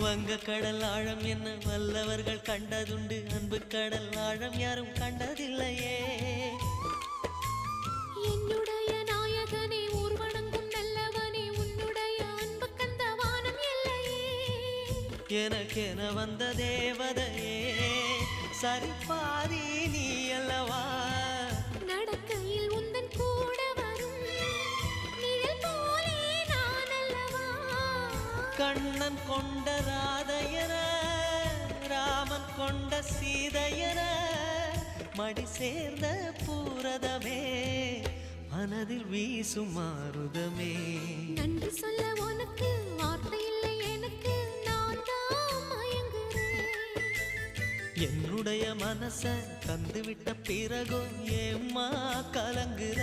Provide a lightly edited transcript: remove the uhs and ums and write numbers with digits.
வங்க கடல் ஆழம் என்ன வல்லவர்கள் கண்டதுண்டு, அன்பு கடல் ஆழம் யாரும் கண்டதில்லையே. என்னுடைய நாயகனே ஊர்வணங்கும் நல்லவனே, உன்னுடைய அன்பு கந்த வானம் எல்லையே. எனக்கென வந்த தேவதையே சரிபாதி நீ அல்லவா. நடக்கையில் உந்தன் கூட வரும் நிழல் போலே நான் அல்லவா. கண்ணன் கொண்ட ராதையர ராமன் கொண்ட சீதையர மடி சேர்ந்த பூரதமே மனதில் வீசும் மாருதமே. நன்றி சொல்ல உனக்கு வார்த்தை இல்லை எனக்கு, நான் தான் மயங்குறேன். என்னுடைய மனச தந்துவிட்ட பிறகும் ஏம்மா கலங்குற.